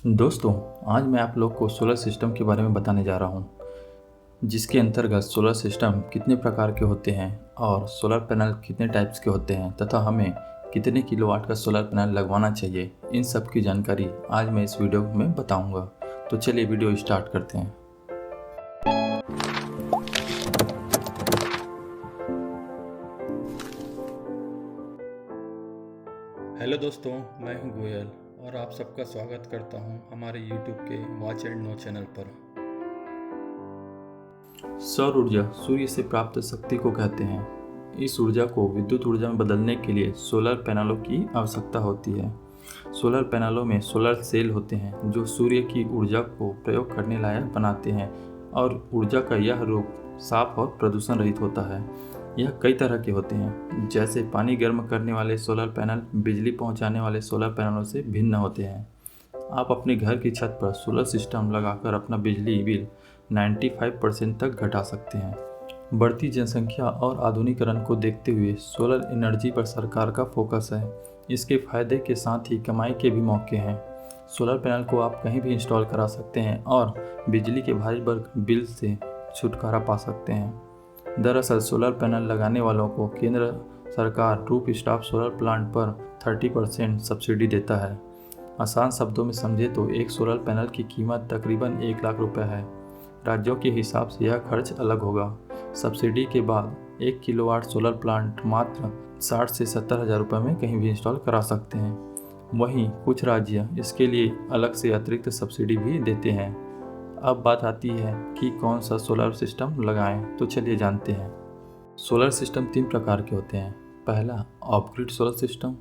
दोस्तों, आज मैं आप लोग को सोलर सिस्टम के बारे में बताने जा रहा हूँ, जिसके अंतर्गत सोलर सिस्टम कितने प्रकार के होते हैं और सोलर पैनल कितने टाइप्स के होते हैं तथा हमें कितने किलोवाट का सोलर पैनल लगवाना चाहिए। इन सब की जानकारी आज मैं इस वीडियो में बताऊँगा। तो चलिए वीडियो स्टार्ट करते हैं। हेलो दोस्तों, मैं हूं गोयल और आप सबका स्वागत करता हूं हमारे YouTube के वॉच एंड नो चैनल पर। सौर ऊर्जा सूर्य से प्राप्त शक्ति को कहते हैं। इस ऊर्जा को विद्युत ऊर्जा में बदलने के लिए सोलर पैनलों की आवश्यकता होती है। सोलर पैनलों में सोलर सेल होते हैं जो सूर्य की ऊर्जा को प्रयोग करने लायक बनाते हैं और ऊर्जा का यह रूप साफ और प्रदूषण रहित होता है। यह कई तरह के होते हैं, जैसे पानी गर्म करने वाले सोलर पैनल बिजली पहुंचाने वाले सोलर पैनलों से भिन्न होते हैं। आप अपने घर की छत पर सोलर सिस्टम लगाकर अपना बिजली बिल 95% तक घटा सकते हैं। बढ़ती जनसंख्या और आधुनिकीकरण को देखते हुए सोलर एनर्जी पर सरकार का फोकस है। इसके फायदे के साथ ही कमाई के भी मौके हैं। सोलर पैनल को आप कहीं भी इंस्टॉल करा सकते हैं और बिजली के भारी बिल से छुटकारा पा सकते हैं। दरअसल सोलर पैनल लगाने वालों को केंद्र सरकार रूफ टॉप सोलर प्लांट पर 30% सब्सिडी देता है। आसान शब्दों में समझे तो एक सोलर पैनल की कीमत तकरीबन 1 लाख रुपए है। राज्यों के हिसाब से यह खर्च अलग होगा। सब्सिडी के बाद 1 किलोवाट सोलर प्लांट मात्र 60 से 70 हज़ार रुपये में कहीं भी इंस्टॉल करा सकते हैं। वहीं कुछ राज्य इसके लिए अलग से अतिरिक्त सब्सिडी भी देते हैं। अब बात आती है कि कौन सा सोलर सिस्टम लगाएं, तो चलिए जानते हैं। सोलर सिस्टम 3 प्रकार के होते हैं। पहला ऑफ ग्रिड सोलर सिस्टम,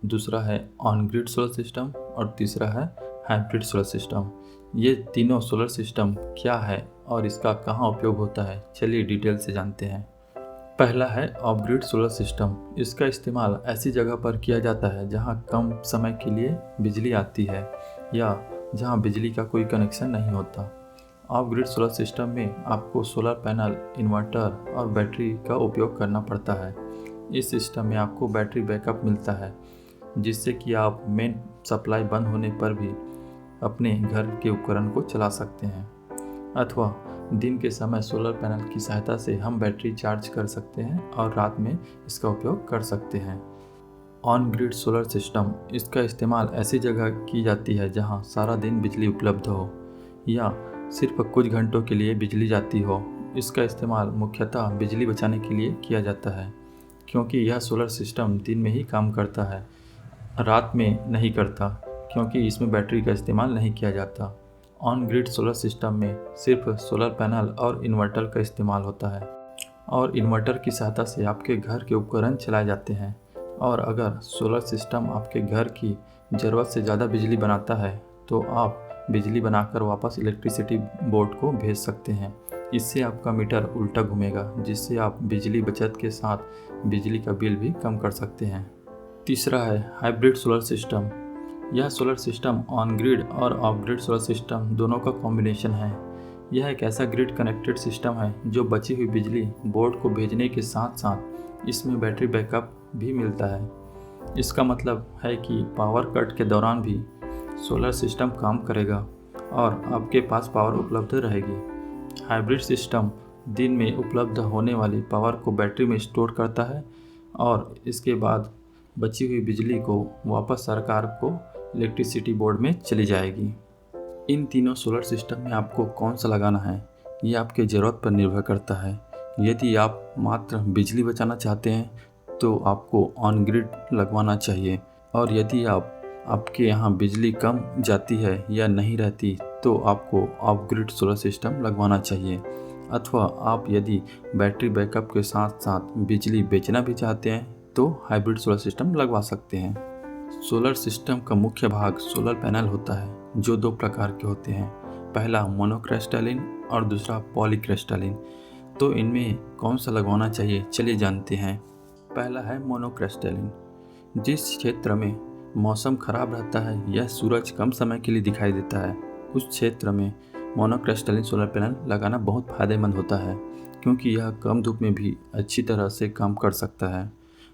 दूसरा है ऑन ग्रिड सोलर सिस्टम और तीसरा है हाइब्रिड सोलर सिस्टम। ये तीनों सोलर सिस्टम क्या है और इसका कहाँ उपयोग होता है, चलिए डिटेल से जानते हैं। पहला है ऑफ ग्रिड सोलर सिस्टम। इसका इस्तेमाल ऐसी जगह पर किया जाता है जहाँ कम समय के लिए बिजली आती है या जहाँ बिजली का कोई कनेक्शन नहीं होता। ऑफ ग्रिड सोलर सिस्टम में आपको सोलर पैनल, इन्वर्टर और बैटरी का उपयोग करना पड़ता है। इस सिस्टम में आपको बैटरी बैकअप मिलता है, जिससे कि आप मेन सप्लाई बंद होने पर भी अपने घर के उपकरण को चला सकते हैं, अथवा दिन के समय सोलर पैनल की सहायता से हम बैटरी चार्ज कर सकते हैं और रात में इसका उपयोग कर सकते हैं। ऑन ग्रिड सोलर सिस्टम, इसका इस्तेमाल ऐसी जगह की जाती है जहां सारा दिन बिजली उपलब्ध हो या सिर्फ कुछ घंटों के लिए बिजली जाती हो। इसका इस्तेमाल मुख्यतः बिजली बचाने के लिए किया जाता है, क्योंकि यह सोलर सिस्टम दिन में ही काम करता है, रात में नहीं करता, क्योंकि इसमें बैटरी का इस्तेमाल नहीं किया जाता। ऑन ग्रिड सोलर सिस्टम में सिर्फ सोलर पैनल और इन्वर्टर का इस्तेमाल होता है और इन्वर्टर की सहायता से आपके घर के उपकरण चलाए जाते हैं। और अगर सोलर सिस्टम आपके घर की ज़रूरत से ज़्यादा बिजली बनाता है तो आप बिजली बनाकर वापस इलेक्ट्रिसिटी बोर्ड को भेज सकते हैं। इससे आपका मीटर उल्टा घूमेगा, जिससे आप बिजली बचत के साथ बिजली का बिल भी कम कर सकते हैं। तीसरा है हाइब्रिड सोलर सिस्टम। यह सोलर सिस्टम ऑन ग्रिड और ऑफ ग्रिड सोलर सिस्टम दोनों का कॉम्बिनेशन है। यह एक ऐसा ग्रिड कनेक्टेड सिस्टम है जो बची हुई बिजली बोर्ड को भेजने के साथ साथ इसमें बैटरी बैकअप भी मिलता है। इसका मतलब है कि पावर कट के दौरान भी सोलर सिस्टम काम करेगा और आपके पास पावर उपलब्ध रहेगी। हाइब्रिड सिस्टम दिन में उपलब्ध होने वाली पावर को बैटरी में स्टोर करता है और इसके बाद बची हुई बिजली को वापस सरकार को इलेक्ट्रिसिटी बोर्ड में चली जाएगी। इन तीनों सोलर सिस्टम में आपको कौन सा लगाना है, ये आपके ज़रूरत पर निर्भर करता है। यदि आप मात्र बिजली बचाना चाहते हैं तो आपको ऑन ग्रिड लगवाना चाहिए, और यदि आपके यहाँ बिजली कम जाती है या नहीं रहती तो आपको ऑफ ग्रिड सोलर सिस्टम लगवाना चाहिए। अथवा आप यदि बैटरी बैकअप के साथ साथ बिजली बेचना भी चाहते हैं तो हाइब्रिड सोलर सिस्टम लगवा सकते हैं। सोलर सिस्टम का मुख्य भाग सोलर पैनल होता है, जो 2 प्रकार के होते हैं। पहला मोनोक्रिस्टलिन और दूसरा पॉलीक्रिस्टलिन। तो इनमें कौन सा लगवाना चाहिए, चलिए जानते हैं। पहला है मोनोक्रिस्टलिन। जिस क्षेत्र में मौसम खराब रहता है या सूरज कम समय के लिए दिखाई देता है, उस क्षेत्र में मोनोक्रिस्टलिन सोलर पैनल लगाना बहुत फ़ायदेमंद होता है, क्योंकि यह कम धूप में भी अच्छी तरह से काम कर सकता है।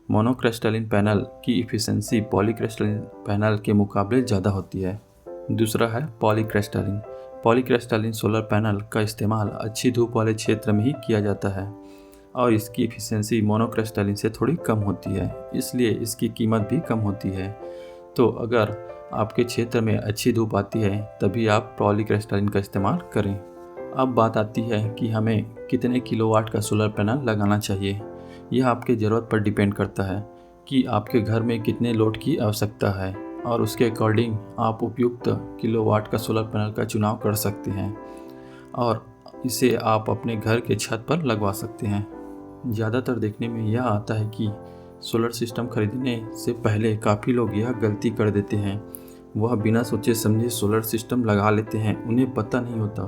मोनोक्रिस्टलिन पैनल की इफ़िशेंसी पॉलीक्रिस्टलिन पैनल के मुकाबले ज़्यादा होती है। दूसरा है पॉलीक्रिस्टलाइन। पॉलीक्रिस्टलाइन सोलर पैनल का इस्तेमाल अच्छी धूप वाले क्षेत्र में ही किया जाता है और इसकी एफिशिएंसी मोनोक्रिस्टलाइन से थोड़ी कम होती है, इसलिए इसकी कीमत भी कम होती है। तो अगर आपके क्षेत्र में अच्छी धूप आती है तभी आप पॉलीक्रिस्टलाइन का इस्तेमाल करें। अब बात आती है कि हमें कितने किलोवाट का सोलर पैनल लगाना चाहिए। यह आपके ज़रूरत पर डिपेंड करता है कि आपके घर में कितने लोड की आवश्यकता है और उसके अकॉर्डिंग आप उपयुक्त किलोवाट का सोलर पैनल का चुनाव कर सकते हैं और इसे आप अपने घर के छत पर लगवा सकते हैं। ज़्यादातर देखने में यह आता है कि सोलर सिस्टम खरीदने से पहले काफ़ी लोग यह गलती कर देते हैं, वह बिना सोचे समझे सोलर सिस्टम लगा लेते हैं। उन्हें पता नहीं होता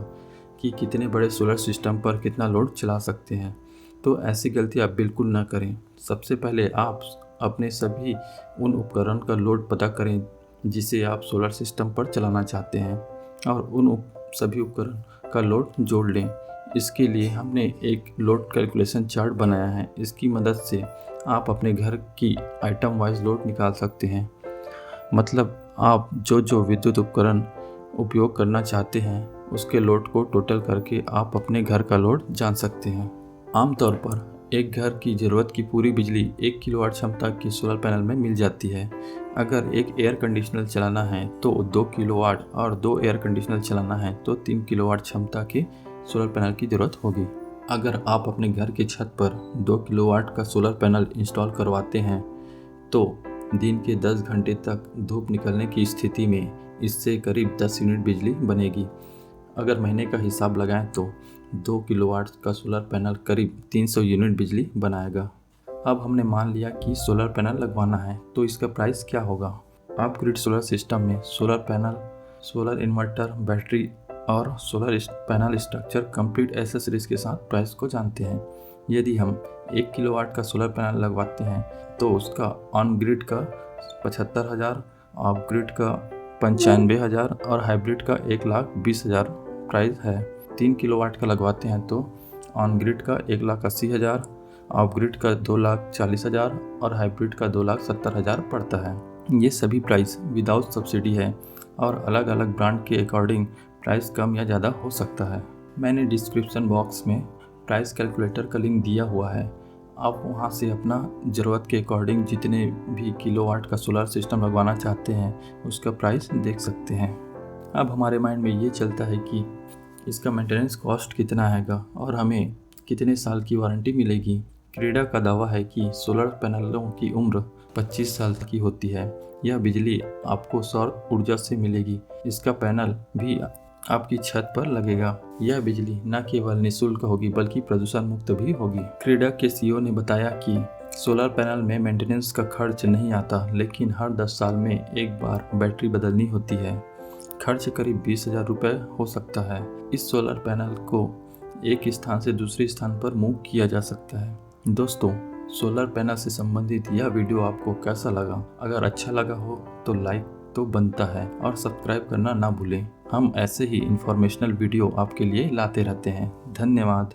कि कितने बड़े सोलर सिस्टम पर कितना लोड चला सकते हैं। तो ऐसी गलती आप बिल्कुल ना करें। सबसे पहले आप अपने सभी उन उपकरण का लोड पता करें जिसे आप सोलर सिस्टम पर चलाना चाहते हैं और उन सभी उपकरण का लोड जोड़ लें। इसके लिए हमने एक लोड कैलकुलेशन चार्ट बनाया है। इसकी मदद से आप अपने घर की आइटम वाइज लोड निकाल सकते हैं। मतलब आप जो विद्युत उपकरण उपयोग करना चाहते हैं उसके लोड को टोटल करके आप अपने घर का लोड जान सकते हैं। आमतौर पर एक घर की ज़रूरत की पूरी बिजली 1 किलोवाट क्षमता की सोलर पैनल में मिल जाती है। अगर एक एयर कंडीशनर चलाना है तो 2 किलोवाट और 2 एयर कंडीशनर चलाना है तो 3 किलोवाट क्षमता के सोलर पैनल की ज़रूरत होगी। अगर आप अपने घर की छत पर 2 किलोवाट का सोलर पैनल इंस्टॉल करवाते हैं तो दिन के 10 घंटे तक धूप निकलने की स्थिति में इससे करीब 10 यूनिट बिजली बनेगी। अगर महीने का हिसाब लगाएं तो 2 किलोवाट का सोलर पैनल करीब 300 यूनिट बिजली बनाएगा। अब हमने मान लिया कि सोलर पैनल लगवाना है तो इसका प्राइस क्या होगा। आप ग्रिड सोलर सिस्टम में solar panel, solar inverter, battery और solar panel structure complete accessories के साथ प्राइस को जानते हैं। यदि हम 1 किलोवाट का सोलर पैनल लगवाते हैं तो उसका ऑन ग्रिड का 75,000, ऑफ ग्रिड का 95,000 और हाइब्रिड का 1,20,000 प्राइस है। 3 किलोवाट का लगवाते हैं तो ऑन ग्रिड का 1,80,000, ऑफ ग्रिड का 2,40,000 और हाइब्रिड का 2,70,000 पड़ता है। ये सभी प्राइस विदाउट सब्सिडी है और अलग अलग ब्रांड के अकॉर्डिंग प्राइस कम या ज़्यादा हो सकता है। मैंने डिस्क्रिप्शन बॉक्स में प्राइस कैलकुलेटर का लिंक दिया हुआ है। आप वहां से अपना ज़रूरत के अकॉर्डिंग जितने भी किलोवाट का सोलर सिस्टम लगवाना चाहते हैं उसका प्राइस देख सकते हैं। अब हमारे माइंड में ये चलता है कि इसका मेंटेनेंस कॉस्ट कितना आएगा और हमें कितने साल की वारंटी मिलेगी। क्रेडा का दावा है कि सोलर पैनलों की उम्र 25 साल की होती है। यह बिजली आपको सौर ऊर्जा से मिलेगी। इसका पैनल भी आपकी छत पर लगेगा। यह बिजली न केवल निःशुल्क होगी बल्कि प्रदूषण मुक्त भी होगी। क्रेडा के सीईओ ने बताया कि सोलर पैनल में मेंटेनेंस का खर्च नहीं आता, लेकिन हर 10 साल में एक बार बैटरी बदलनी होती है। खर्च करीब 20,000 रुपये हो सकता है। इस सोलर पैनल को एक स्थान से दूसरे स्थान पर मूव किया जा सकता है। दोस्तों, सोलर पैनल से संबंधित यह वीडियो आपको कैसा लगा? अगर अच्छा लगा हो तो लाइक तो बनता है और सब्सक्राइब करना ना भूलें। हम ऐसे ही इंफॉर्मेशनल वीडियो आपके लिए लाते रहते हैं। धन्यवाद।